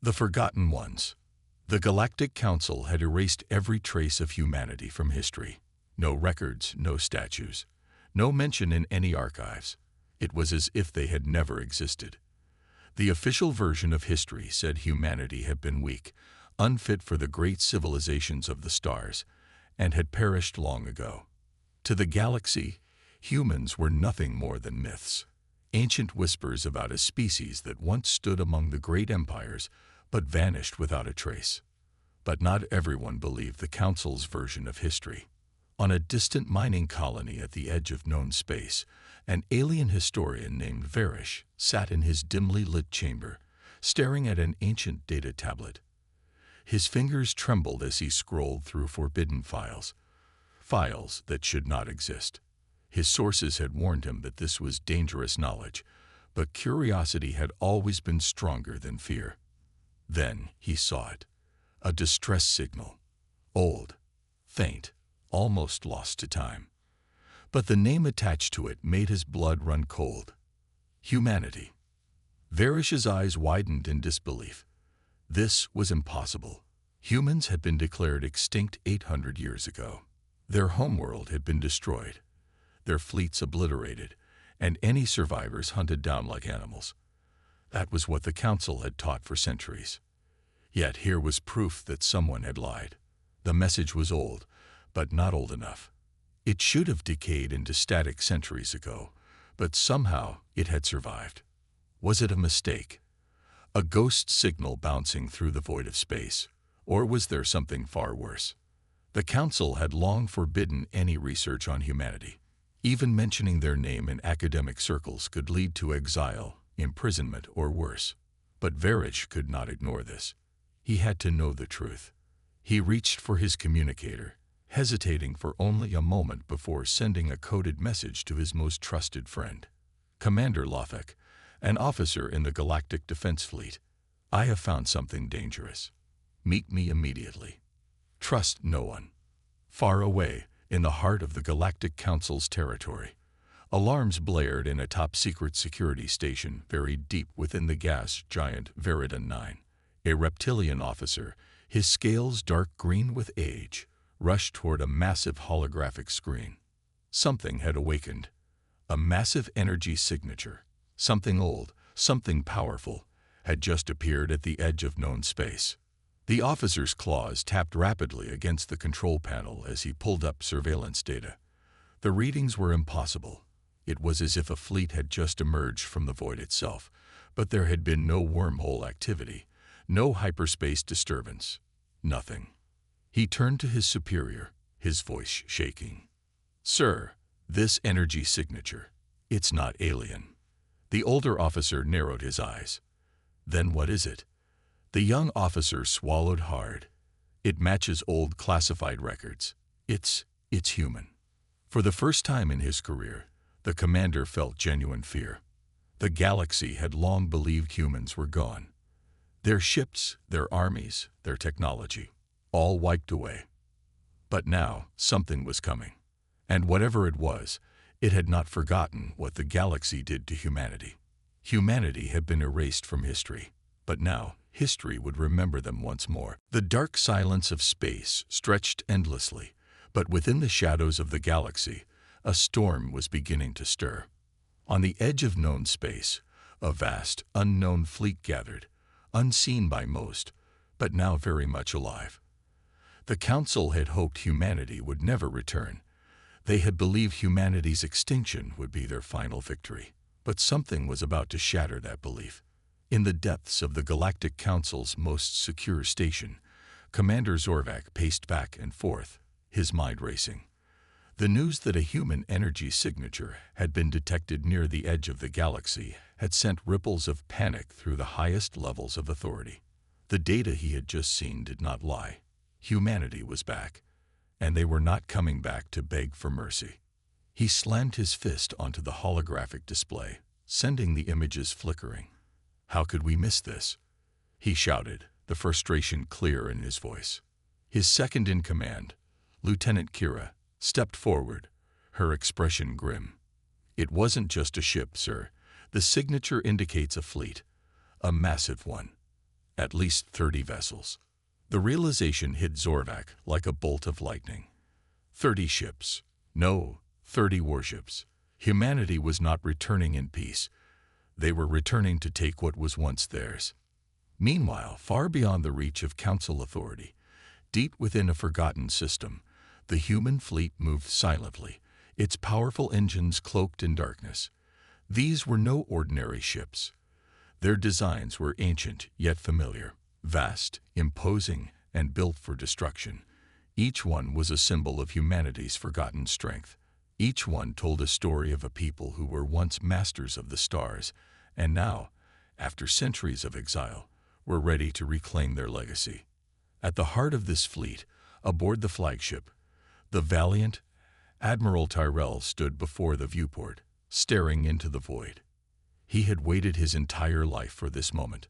The Forgotten Ones. The Galactic Council had erased every trace of humanity from history. No records, no statues, no mention in any archives. It was as if they had never existed. The official version of history said humanity had been weak, unfit for the great civilizations of the stars, and had perished long ago. To the galaxy, humans were nothing more than myths, ancient whispers about a species that once stood among the great empires but vanished without a trace. But not everyone believed the Council's version of history. On a distant mining colony at the edge of known space, an alien historian named Varish sat in his dimly lit chamber, staring at an ancient data tablet. His fingers trembled as he scrolled through forbidden files that should not exist. His sources had warned him that this was dangerous knowledge, but curiosity had always been stronger than fear. Then he saw it, a distress signal, old, faint, almost lost to time. But the name attached to it made his blood run cold. Humanity. Varish's eyes widened in disbelief. This was impossible. Humans had been declared extinct 800 years ago. Their homeworld had been destroyed, their fleets obliterated, and any survivors hunted down like animals. That was what the Council had taught for centuries. Yet here was proof that someone had lied. The message was old, but not old enough. It should have decayed into static centuries ago, but somehow it had survived. Was it a mistake? A ghost signal bouncing through the void of space? Or was there something far worse? The Council had long forbidden any research on humanity. Even mentioning their name in academic circles could lead to exile, imprisonment, or worse. But Varish could not ignore this. He had to know the truth. He reached for his communicator, hesitating for only a moment before sending a coded message to his most trusted friend. Commander Lothek, an officer in the Galactic Defense Fleet, I have found something dangerous. Meet me immediately. Trust no one. Far away, in the heart of the Galactic Council's territory, alarms blared in a top-secret security station buried deep within the gas giant Veridan 9. A reptilian officer, his scales dark green with age, rushed toward a massive holographic screen. Something had awakened. A massive energy signature, something old, something powerful, had just appeared at the edge of known space. The officer's claws tapped rapidly against the control panel as he pulled up surveillance data. The readings were impossible. It was as if a fleet had just emerged from the void itself, but there had been no wormhole activity, no hyperspace disturbance, nothing. He turned to his superior, his voice shaking. Sir, this energy signature, it's not alien. The older officer narrowed his eyes. Then what is it? The young officer swallowed hard. It matches old classified records. It's human. For the first time in his career, the commander felt genuine fear. The galaxy had long believed humans were gone. Their ships, their armies, their technology, all wiped away. But now something was coming. And whatever it was, it had not forgotten what the galaxy did to humanity. Humanity had been erased from history, but now history would remember them once more. The dark silence of space stretched endlessly, but within the shadows of the galaxy, a storm was beginning to stir. On the edge of known space, a vast, unknown fleet gathered, unseen by most, but now very much alive. The Council had hoped humanity would never return. They had believed humanity's extinction would be their final victory. But something was about to shatter that belief. In the depths of the Galactic Council's most secure station, Commander Zorvak paced back and forth, his mind racing. The news that a human energy signature had been detected near the edge of the galaxy had sent ripples of panic through the highest levels of authority. The data he had just seen did not lie. Humanity was back, and they were not coming back to beg for mercy. He slammed his fist onto the holographic display, sending the images flickering. How could we miss this? He shouted, the frustration clear in his voice. His second in command, Lieutenant Kira, stepped forward, her expression grim. It wasn't just a ship, sir. The signature indicates a fleet, a massive one. at least 30 vessels. The realization hit Zorvak like a bolt of lightning. 30 ships. No, 30 warships. Humanity was not returning in peace. They were returning to take what was once theirs. Meanwhile, far beyond the reach of Council authority, deep within a forgotten system, the human fleet moved silently, its powerful engines cloaked in darkness. These were no ordinary ships. Their designs were ancient yet familiar, vast, imposing, and built for destruction. Each one was a symbol of humanity's forgotten strength. Each one told a story of a people who were once masters of the stars, and now, after centuries of exile, were ready to reclaim their legacy. At the heart of this fleet, aboard the flagship, the valiant Admiral Tyrell stood before the viewport, staring into the void. He had waited his entire life for this moment,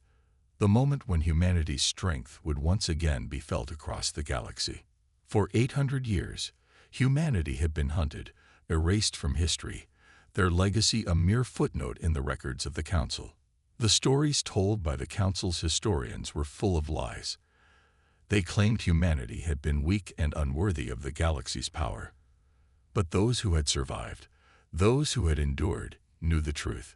the moment when humanity's strength would once again be felt across the galaxy. For 800 years, humanity had been hunted, erased from history, their legacy a mere footnote in the records of the Council. The stories told by the Council's historians were full of lies. They claimed humanity had been weak and unworthy of the galaxy's power. But those who had survived, those who had endured, knew the truth.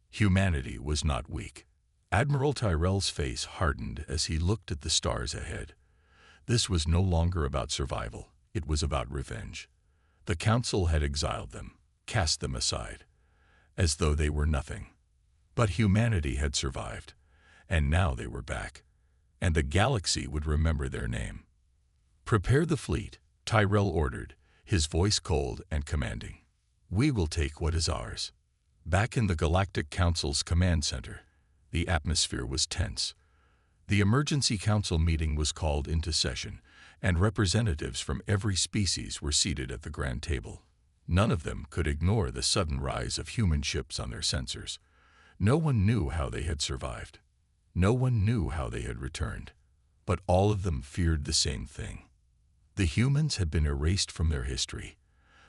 Humanity was not weak. Admiral Tyrell's face hardened as he looked at the stars ahead. This was no longer about survival, it was about revenge. The Council had exiled them, cast them aside, as though they were nothing. But humanity had survived, and now they were back, and the galaxy would remember their name. "Prepare the fleet," Tyrell ordered, his voice cold and commanding. "We will take what is ours." Back in the Galactic Council's command center, the atmosphere was tense. The Emergency Council meeting was called into session, and representatives from every species were seated at the grand table. None of them could ignore the sudden rise of human ships on their sensors. No one knew how they had survived. No one knew how they had returned. But all of them feared the same thing. The humans had been erased from their history,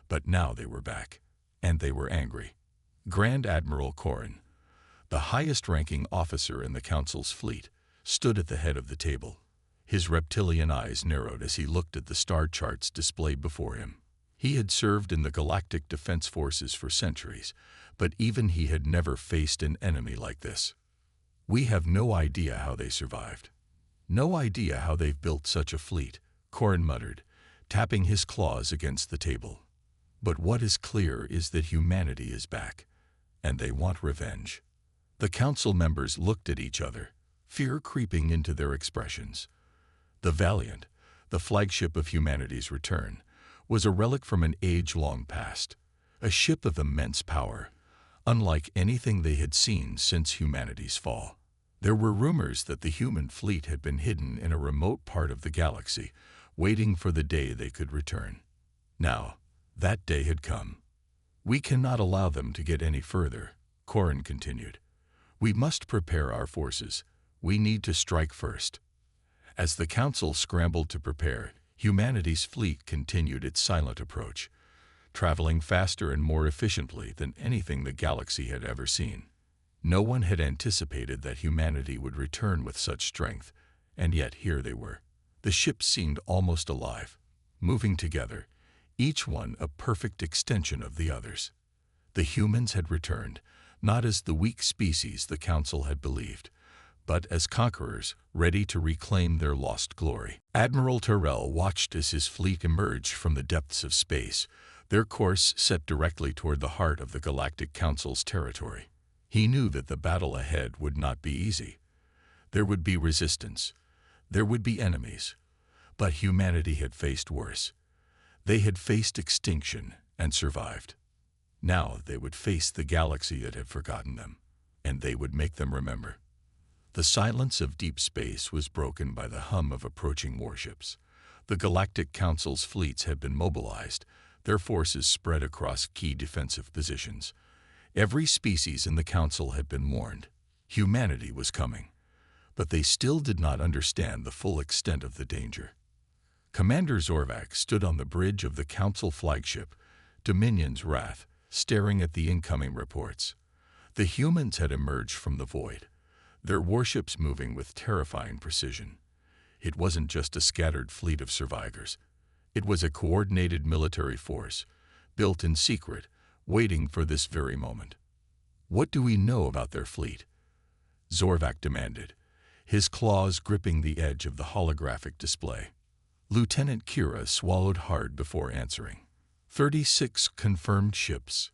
but now they were back, and they were angry. Grand Admiral Corrin, the highest-ranking officer in the Council's fleet, stood at the head of the table. His reptilian eyes narrowed as he looked at the star charts displayed before him. He had served in the Galactic Defense Forces for centuries, but even he had never faced an enemy like this. "We have no idea how they survived. No idea how they've built such a fleet," Corrin muttered, tapping his claws against the table. "But what is clear is that humanity is back, and they want revenge." The Council members looked at each other, fear creeping into their expressions. The Valiant, the flagship of humanity's return, was a relic from an age-long past, a ship of immense power, unlike anything they had seen since humanity's fall. There were rumors that the human fleet had been hidden in a remote part of the galaxy, waiting for the day they could return. Now, that day had come. "We cannot allow them to get any further," Corrin continued. "We must prepare our forces. We need to strike first." As the Council scrambled to prepare, humanity's fleet continued its silent approach, traveling faster and more efficiently than anything the galaxy had ever seen. No one had anticipated that humanity would return with such strength, and yet here they were. The ships seemed almost alive, moving together, each one a perfect extension of the others. The humans had returned, not as the weak species the Council had believed, but as conquerors ready to reclaim their lost glory. Admiral Tyrell watched as his fleet emerged from the depths of space, their course set directly toward the heart of the Galactic Council's territory. He knew that the battle ahead would not be easy. There would be resistance. There would be enemies. But humanity had faced worse. They had faced extinction and survived. Now they would face the galaxy that had forgotten them, and they would make them remember. The silence of deep space was broken by the hum of approaching warships. The Galactic Council's fleets had been mobilized, their forces spread across key defensive positions. Every species in the Council had been warned. Humanity was coming, but they still did not understand the full extent of the danger. Commander Zorvak stood on the bridge of the Council flagship, Dominion's Wrath, staring at the incoming reports. The humans had emerged from the void. their warships moving with terrifying precision. It wasn't just a scattered fleet of survivors. It was a coordinated military force, built in secret, waiting for this very moment. "What do we know about their fleet?" Zorvak demanded, his claws gripping the edge of the holographic display. Lieutenant Kira swallowed hard before answering. 36 confirmed ships,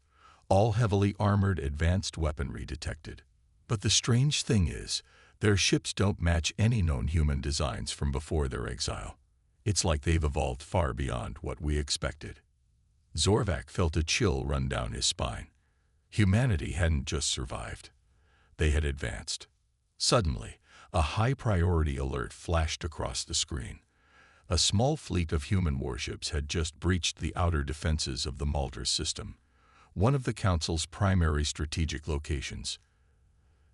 all heavily armored, advanced weaponry detected. But the strange thing is, their ships don't match any known human designs from before their exile. It's like they've evolved far beyond what we expected. Zorvak felt a chill run down his spine. Humanity hadn't just survived. They had advanced. Suddenly, a high-priority alert flashed across the screen. A small fleet of human warships had just breached the outer defenses of the Malta system, one of the Council's primary strategic locations.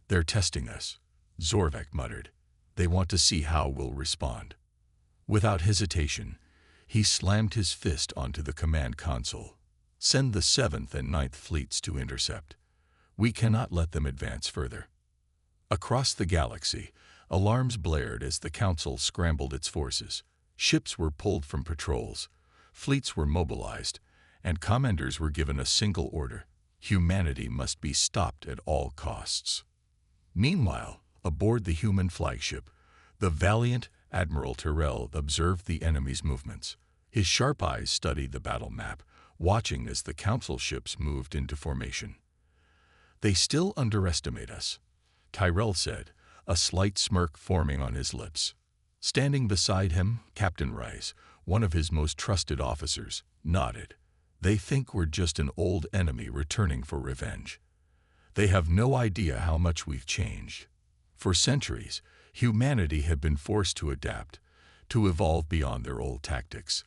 "They're testing us," Zorvak muttered. "They want to see how we'll respond." Without hesitation, he slammed his fist onto the command console. "Send the 7th and 9th fleets to intercept. We cannot let them advance further." Across the galaxy, alarms blared as the Council scrambled its forces. Ships were pulled from patrols, fleets were mobilized, and commanders were given a single order: humanity must be stopped at all costs. Meanwhile, aboard the human flagship, the valiant Admiral Tyrell observed the enemy's movements. His sharp eyes studied the battle map, watching as the Council ships moved into formation. "They still underestimate us," Tyrell said, a slight smirk forming on his lips. Standing beside him, Captain Rice, one of his most trusted officers, nodded. "They think we're just an old enemy returning for revenge. They have no idea how much we've changed. For centuries, humanity had been forced to adapt, to evolve beyond their old tactics.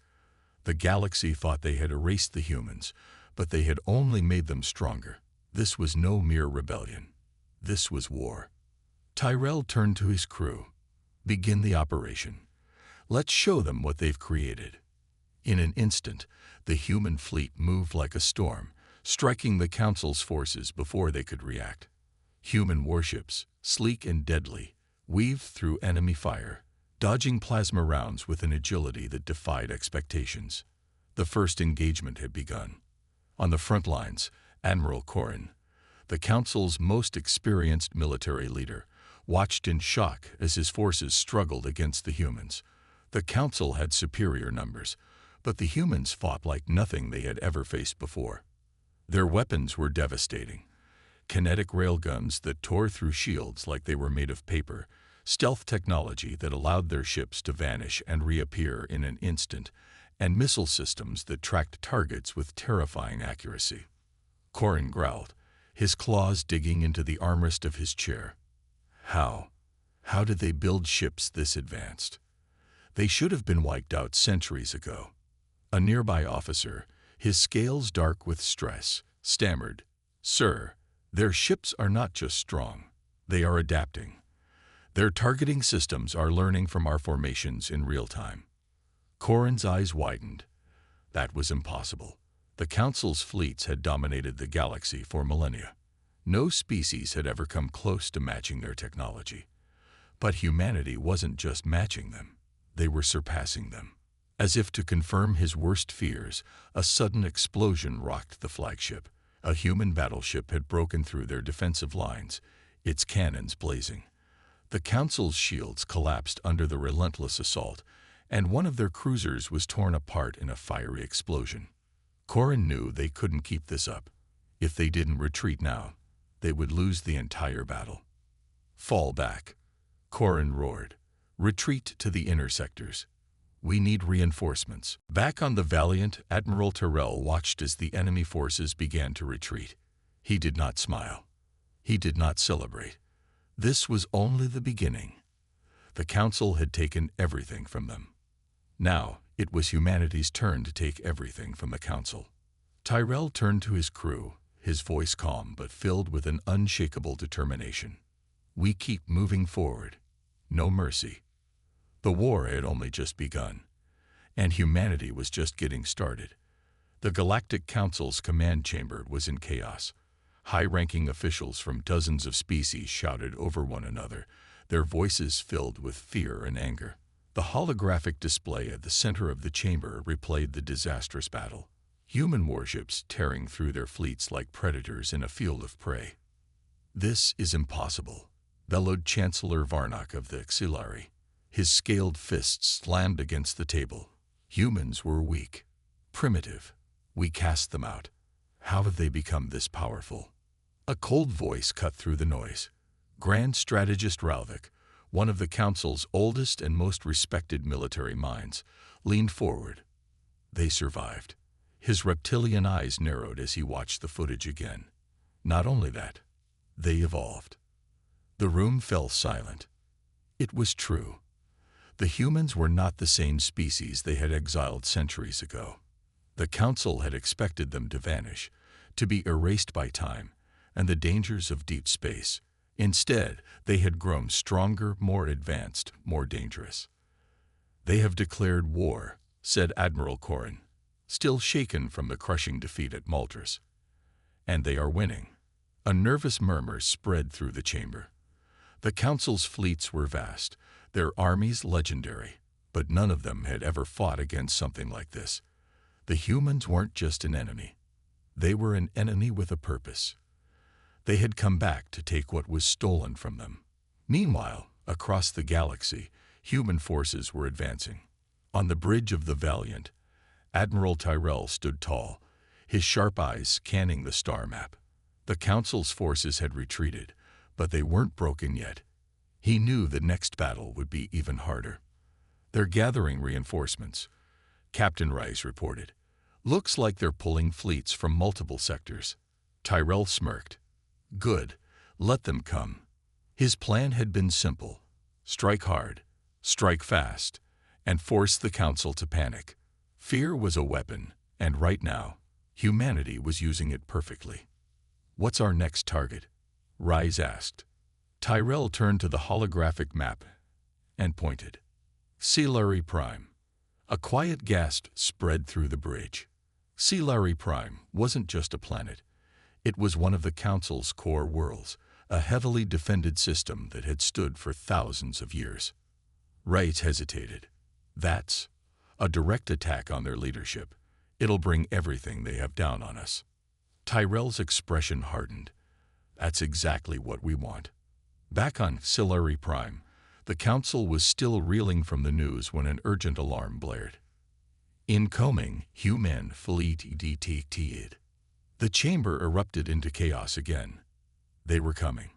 The galaxy thought they had erased the humans, but they had only made them stronger. This was no mere rebellion. This was war." Tyrell turned to his crew. "Begin the operation. Let's show them what they've created." In an instant, the human fleet moved like a storm, striking the Council's forces before they could react. Human warships, sleek and deadly, weaved through enemy fire, dodging plasma rounds with an agility that defied expectations. The first engagement had begun. On the front lines, Admiral Corin, the Council's most experienced military leader, watched in shock as his forces struggled against the humans. The Council had superior numbers, but the humans fought like nothing they had ever faced before. Their weapons were devastating. Kinetic railguns that tore through shields like they were made of paper, stealth technology that allowed their ships to vanish and reappear in an instant, and missile systems that tracked targets with terrifying accuracy. Corin growled, his claws digging into the armrest of his chair. How did they build ships this advanced? They should have been wiped out centuries ago. A nearby officer, his scales dark with stress, stammered, "Sir, their ships are not just strong. They are adapting. Their targeting systems are learning from our formations in real time." Corin's eyes widened. That was impossible. The Council's fleets had dominated the galaxy for millennia. No species had ever come close to matching their technology. But humanity wasn't just matching them. They were surpassing them. As if to confirm his worst fears, a sudden explosion rocked the flagship. A human battleship had broken through their defensive lines, its cannons blazing. The Council's shields collapsed under the relentless assault, and one of their cruisers was torn apart in a fiery explosion. Corin knew they couldn't keep this up. If they didn't retreat now, they would lose the entire battle. "Fall back," Corin roared. "Retreat to the inner sectors. We need reinforcements." Back on the Valiant, Admiral Tyrell watched as the enemy forces began to retreat. He did not smile. He did not celebrate. This was only the beginning. The Council had taken everything from them. Now, it was humanity's turn to take everything from the Council. Tyrell turned to his crew, his voice calm but filled with an unshakable determination. "We keep moving forward. No mercy." The war had only just begun, and humanity was just getting started. The Galactic Council's command chamber was in chaos. High-ranking officials from dozens of species shouted over one another, their voices filled with fear and anger. The holographic display at the center of the chamber replayed the disastrous battle. Human warships tearing through their fleets like predators in a field of prey. "This is impossible," bellowed Chancellor Varnock of the Xilari. His scaled fists slammed against the table. "Humans were weak, primitive. We cast them out. How have they become this powerful?" A cold voice cut through the noise. Grand Strategist Ralvik, one of the Council's oldest and most respected military minds, leaned forward. "They survived." His reptilian eyes narrowed as he watched the footage again. "Not only that, they evolved." The room fell silent. It was true. The humans were not the same species they had exiled centuries ago. The Council had expected them to vanish, to be erased by time and the dangers of deep space. Instead, they had grown stronger, more advanced, more dangerous. "They have declared war," said Admiral Corrin, still shaken from the crushing defeat at Maltras. "And they are winning." A nervous murmur spread through the chamber. The Council's fleets were vast, their armies legendary, but none of them had ever fought against something like this. The humans weren't just an enemy. They were an enemy with a purpose. They had come back to take what was stolen from them. Meanwhile, across the galaxy, human forces were advancing. On the bridge of the Valiant, Admiral Tyrell stood tall, his sharp eyes scanning the star map. The Council's forces had retreated, but they weren't broken yet. He knew the next battle would be even harder. "They're gathering reinforcements," Captain Rice reported. "Looks like they're pulling fleets from multiple sectors." Tyrell smirked. "Good, let them come." His plan had been simple: strike hard, strike fast, and force the Council to panic. Fear was a weapon, and right now, humanity was using it perfectly. "What's our next target?" Rise asked. Tyrell turned to the holographic map and pointed. "Xilari Prime." A quiet gasp spread through the bridge. Xilari Prime wasn't just a planet. It was one of the Council's core worlds, a heavily defended system that had stood for thousands of years. Rice hesitated. "That's a direct attack on their leadership. It'll bring everything they have down on us." Tyrell's expression hardened. "That's exactly what we want." Back on Xilari Prime, the Council was still reeling from the news when an urgent alarm blared. "Incoming human fleet detected." The chamber erupted into chaos again. They were coming.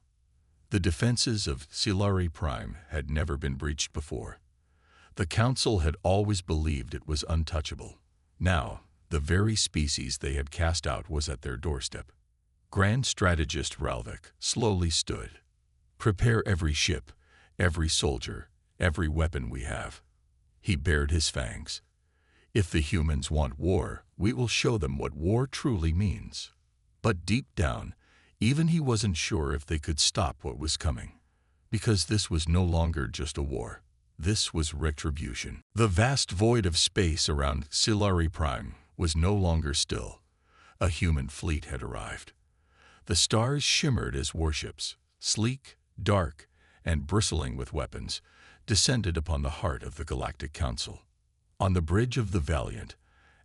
The defenses of Xilari Prime had never been breached before. The Council had always believed it was untouchable. Now, the very species they had cast out was at their doorstep. Grand Strategist Ralvik slowly stood. "Prepare every ship, every soldier, every weapon we have." He bared his fangs. "If the humans want war, we will show them what war truly means." But deep down, even he wasn't sure if they could stop what was coming. Because this was no longer just a war. This was retribution. The vast void of space around Xilari Prime was no longer still. A human fleet had arrived. The stars shimmered as warships, sleek, dark, and bristling with weapons, descended upon the heart of the Galactic Council. On the bridge of the Valiant,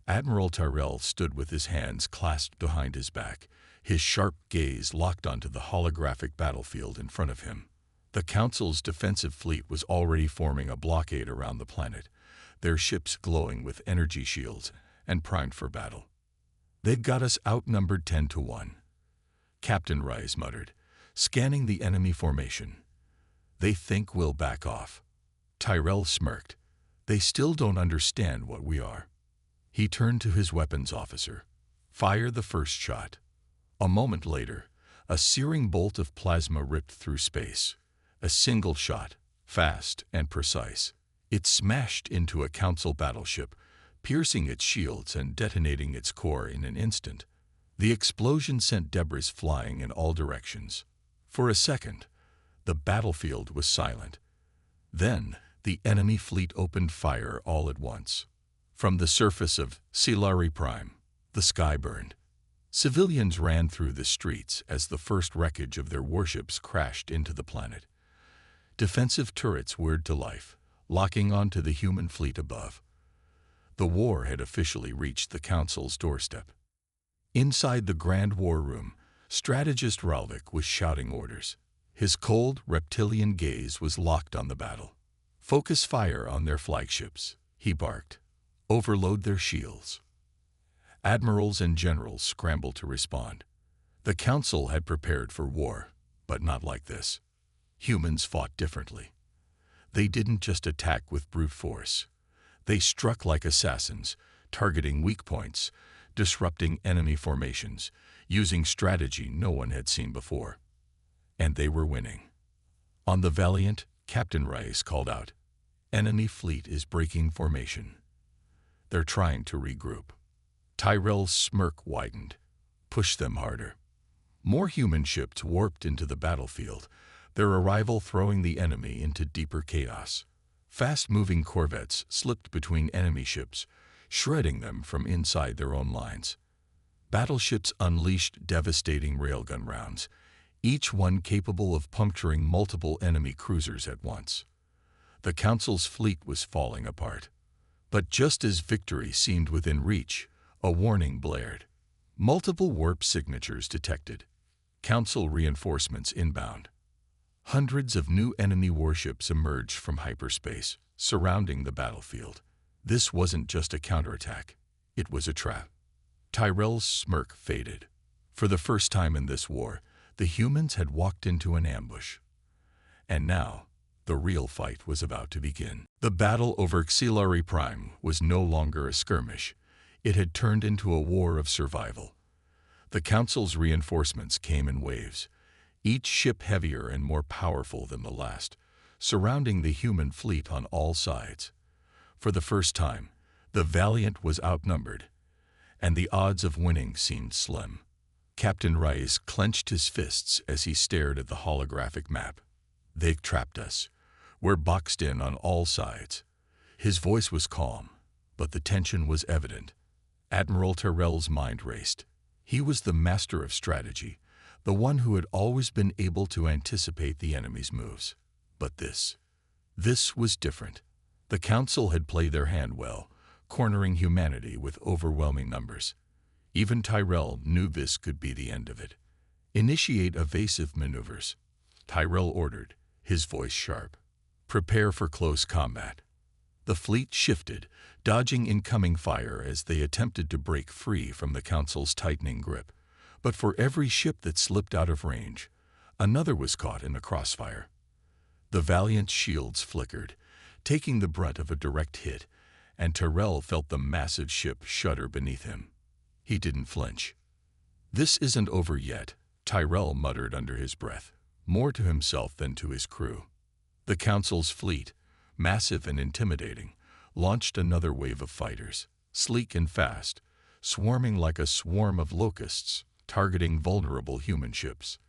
Admiral Tyrell stood with his hands clasped behind his back, his sharp gaze locked onto the holographic battlefield in front of him. The Council's defensive fleet was already forming a blockade around the planet, their ships glowing with energy shields and primed for battle. "They've got us outnumbered 10-1, Captain Rice muttered, scanning the enemy formation. "They think we'll back off." Tyrell smirked. "They still don't understand what we are." He turned to his weapons officer. "Fire the first shot." A moment later, a searing bolt of plasma ripped through space. A single shot, fast and precise. It smashed into a Council battleship, piercing its shields and detonating its core in an instant. The explosion sent debris flying in all directions. For a second, the battlefield was silent. Then, the enemy fleet opened fire all at once. From the surface of Xilari Prime, the sky burned. Civilians ran through the streets as the first wreckage of their warships crashed into the planet. Defensive turrets whirred to life, locking onto the human fleet above. The war had officially reached the Council's doorstep. Inside the Grand War Room, strategist Ralvik was shouting orders. His cold, reptilian gaze was locked on the battle. "Focus fire on their flagships," he barked. "Overload their shields." Admirals and generals scrambled to respond. The Council had prepared for war, but not like this. Humans fought differently. They didn't just attack with brute force. They struck like assassins, targeting weak points, disrupting enemy formations, using strategy no one had seen before. And they were winning. On the Valiant, Captain Rice called out, "Enemy fleet is breaking formation. They're trying to regroup." Tyrell's smirk widened. "Push them harder." More human ships warped into the battlefield, their arrival throwing the enemy into deeper chaos. Fast-moving corvettes slipped between enemy ships, shredding them from inside their own lines. Battleships unleashed devastating railgun rounds, each one capable of puncturing multiple enemy cruisers at once. The Council's fleet was falling apart. But just as victory seemed within reach, a warning blared. Multiple warp signatures detected. Council reinforcements inbound. Hundreds of new enemy warships emerged from hyperspace, surrounding the battlefield. This wasn't just a counterattack. It was a trap. Tyrell's smirk faded. For the first time in this war, the humans had walked into an ambush. And now, the real fight was about to begin. The battle over Xilari Prime was no longer a skirmish. It had turned into a war of survival. The Council's reinforcements came in waves, each ship heavier and more powerful than the last, surrounding the human fleet on all sides. For the first time, the Valiant was outnumbered, and the odds of winning seemed slim. Captain Rice clenched his fists as he stared at the holographic map. "They've trapped us. We're boxed in on all sides." His voice was calm, but the tension was evident. Admiral Tyrell's mind raced. He was the master of strategy, the one who had always been able to anticipate the enemy's moves. But this was different. The Council had played their hand well, cornering humanity with overwhelming numbers. Even Tyrell knew this could be the end of it. "Initiate evasive maneuvers," Tyrell ordered, his voice sharp. "Prepare for close combat." The fleet shifted, dodging incoming fire as they attempted to break free from the Council's tightening grip. But for every ship that slipped out of range, another was caught in the crossfire. The Valiant's shields flickered, taking the brunt of a direct hit, and Tyrell felt the massive ship shudder beneath him. He didn't flinch. "This isn't over yet," Tyrell muttered under his breath, more to himself than to his crew. The Council's fleet, massive and intimidating, launched another wave of fighters, sleek and fast, swarming like a swarm of locusts, targeting vulnerable human ships.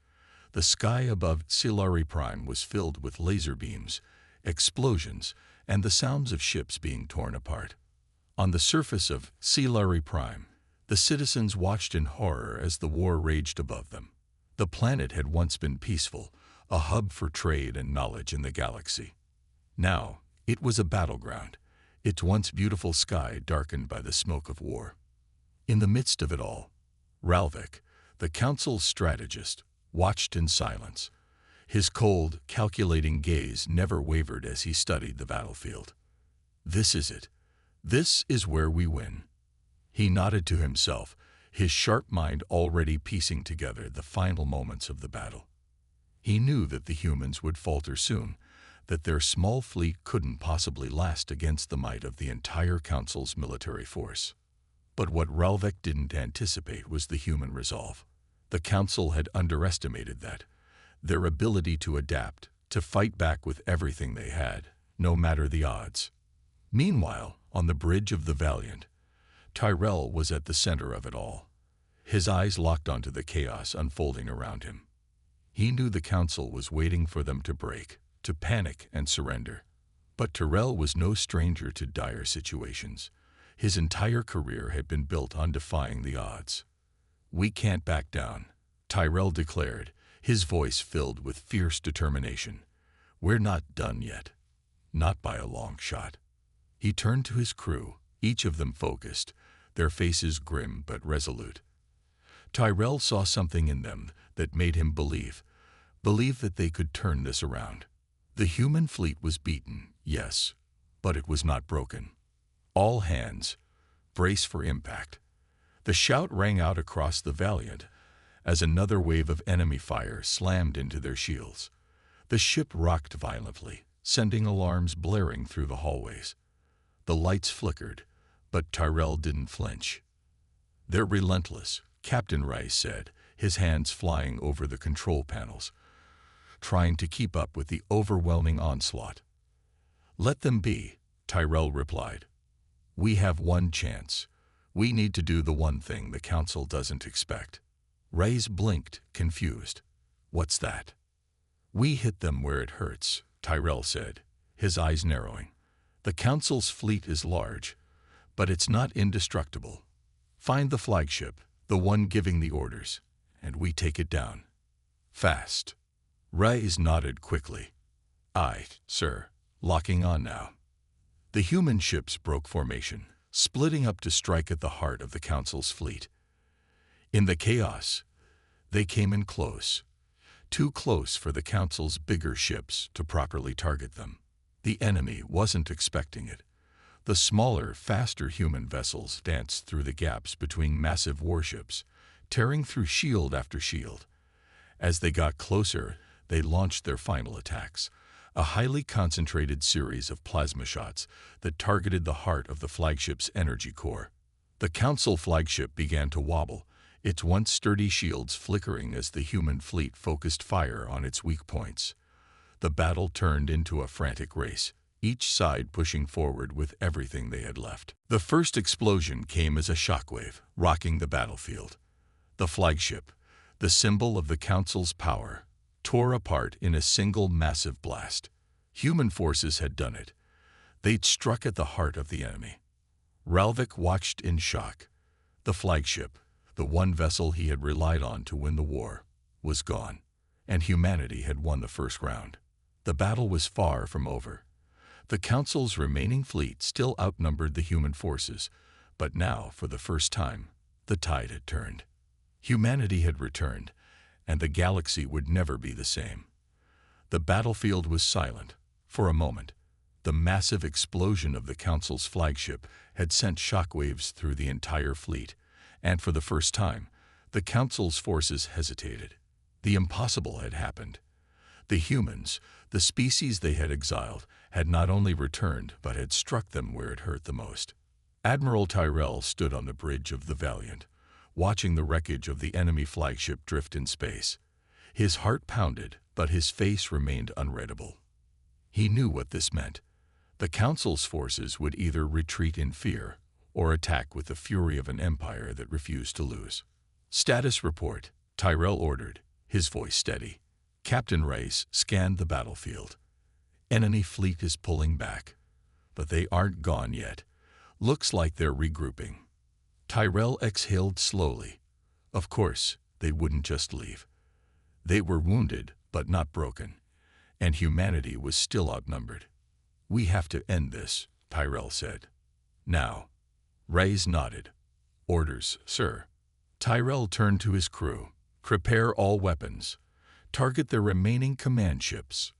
The sky above Xilari Prime was filled with laser beams, explosions, and the sounds of ships being torn apart. On the surface of Xilari Prime, the citizens watched in horror as the war raged above them. The planet had once been peaceful, a hub for trade and knowledge in the galaxy. Now, it was a battleground, its once beautiful sky darkened by the smoke of war. In the midst of it all, Ralvik, the Council's strategist, watched in silence. His cold, calculating gaze never wavered as he studied the battlefield. "This is it. This is where we win." He nodded to himself, his sharp mind already piecing together the final moments of the battle. He knew that the humans would falter soon, that their small fleet couldn't possibly last against the might of the entire Council's military force. But what Ralvik didn't anticipate was the human resolve. The Council had underestimated that, their ability to adapt, to fight back with everything they had, no matter the odds. Meanwhile, on the bridge of the Valiant, Tyrell was at the center of it all. His eyes locked onto the chaos unfolding around him. He knew the Council was waiting for them to break, to panic and surrender. But Tyrell was no stranger to dire situations. His entire career had been built on defying the odds. "We can't back down," Tyrell declared, his voice filled with fierce determination. "We're not done yet. Not by a long shot." He turned to his crew, each of them focused, their faces grim but resolute. Tyrell saw something in them that made him believe that they could turn this around. The human fleet was beaten, yes, but it was not broken. "All hands, brace for impact." The shout rang out across the Valiant as another wave of enemy fire slammed into their shields. The ship rocked violently, sending alarms blaring through the hallways. The lights flickered, but Tyrell didn't flinch. "They're relentless," Captain Rice said, his hands flying over the control panels, trying to keep up with the overwhelming onslaught. "Let them be," Tyrell replied. "We have one chance. We need to do the one thing the Council doesn't expect." Rice blinked, confused. "What's that?" "We hit them where it hurts," Tyrell said, his eyes narrowing. "The Council's fleet is large, but it's not indestructible. Find the flagship, the one giving the orders, and we take it down. Fast." Rice nodded quickly. "Aye, sir," locking on now. The human ships broke formation, splitting up to strike at the heart of the Council's fleet. In the chaos, they came in close, too close for the Council's bigger ships to properly target them. The enemy wasn't expecting it. The smaller, faster human vessels danced through the gaps between massive warships, tearing through shield after shield. As they got closer, they launched their final attacks, a highly concentrated series of plasma shots that targeted the heart of the flagship's energy core. The Council flagship began to wobble, its once sturdy shields flickering as the human fleet focused fire on its weak points. The battle turned into a frantic race, each side pushing forward with everything they had left. The first explosion came as a shockwave, rocking the battlefield. The flagship, the symbol of the Council's power, tore apart in a single massive blast. Human forces had done it. They'd struck at the heart of the enemy. Ralvik watched in shock. The flagship, the one vessel he had relied on to win the war, was gone, and humanity had won the first round. The battle was far from over. The Council's remaining fleet still outnumbered the human forces, but now, for the first time, the tide had turned. Humanity had returned, and the galaxy would never be the same. The battlefield was silent. For a moment, the massive explosion of the Council's flagship had sent shockwaves through the entire fleet, and for the first time, the Council's forces hesitated. The impossible had happened. The humans, the species they had exiled, had not only returned but had struck them where it hurt the most. Admiral Tyrell stood on the bridge of the Valiant, watching the wreckage of the enemy flagship drift in space. His heart pounded, but his face remained unreadable. He knew what this meant. The Council's forces would either retreat in fear or attack with the fury of an empire that refused to lose. "Status report," Tyrell ordered, his voice steady. Captain Rice scanned the battlefield. "Enemy fleet is pulling back, but they aren't gone yet. Looks like they're regrouping." Tyrell exhaled slowly. Of course, they wouldn't just leave. They were wounded, but not broken, and humanity was still outnumbered. "We have to end this," Tyrell said. "Now." Rice nodded. "Orders, sir." Tyrell turned to his crew. "Prepare all weapons. Target the remaining command ships.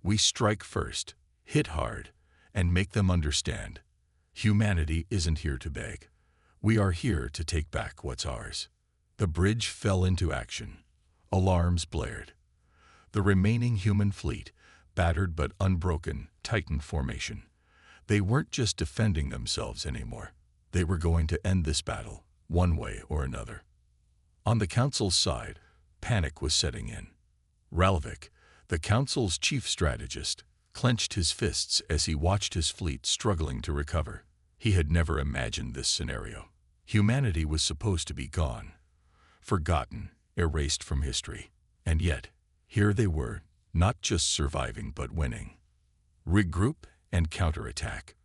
We strike first, hit hard, and make them understand. Humanity isn't here to beg. We are here to take back what's ours." The bridge fell into action. Alarms blared. The remaining human fleet, battered but unbroken, tightened formation. They weren't just defending themselves anymore. They were going to end this battle, one way or another. On the Council's side, panic was setting in. Ralvik, the Council's chief strategist, clenched his fists as he watched his fleet struggling to recover. He had never imagined this scenario. Humanity was supposed to be gone, forgotten, erased from history. And yet, here they were, not just surviving but winning. "Regroup and counterattack."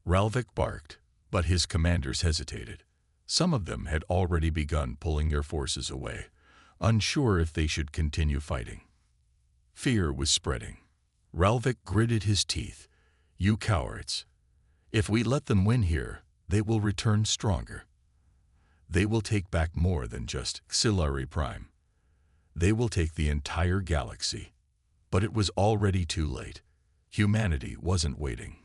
Ralvik barked, but his commanders hesitated. Some of them had already begun pulling their forces away, unsure if they should continue fighting. Fear was spreading. Ralvik gritted his teeth. "You cowards. If we let them win here, they will return stronger. They will take back more than just Xilari Prime. They will take the entire galaxy." But it was already too late. Humanity wasn't waiting.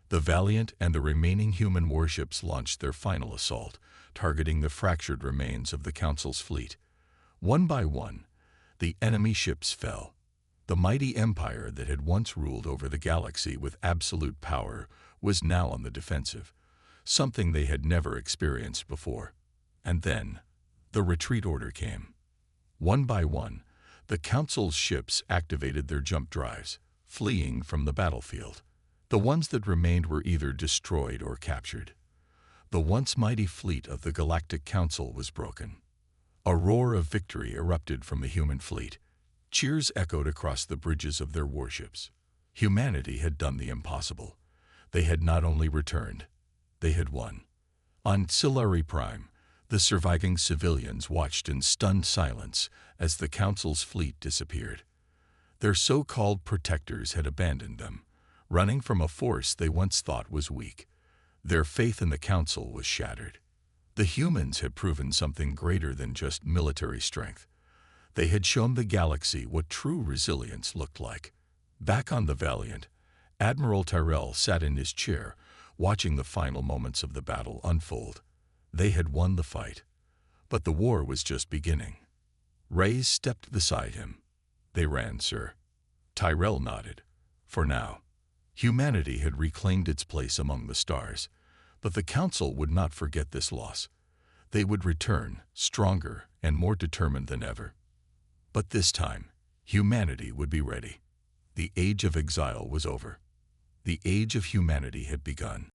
The Valiant and the remaining human warships launched their final assault, targeting the fractured remains of the Council's fleet. One by one, the enemy ships fell. The mighty empire that had once ruled over the galaxy with absolute power was now on the defensive, something they had never experienced before. And then, the retreat order came. One by one, the Council's ships activated their jump drives, fleeing from the battlefield. The ones that remained were either destroyed or captured. The once mighty fleet of the Galactic Council was broken. A roar of victory erupted from the human fleet. Cheers echoed across the bridges of their warships. Humanity had done the impossible. They had not only returned, they had won. On Xilari Prime, the surviving civilians watched in stunned silence as the Council's fleet disappeared. Their so-called protectors had abandoned them, running from a force they once thought was weak. Their faith in the Council was shattered. The humans had proven something greater than just military strength. They had shown the galaxy what true resilience looked like. Back on the Valiant, Admiral Tyrell sat in his chair, watching the final moments of the battle unfold. They had won the fight, but the war was just beginning. Reyes stepped beside him. "They ran, sir." Tyrell nodded. For now, humanity had reclaimed its place among the stars, but the Council would not forget this loss. They would return, stronger and more determined than ever. But this time, humanity would be ready. The age of exile was over. The age of humanity had begun.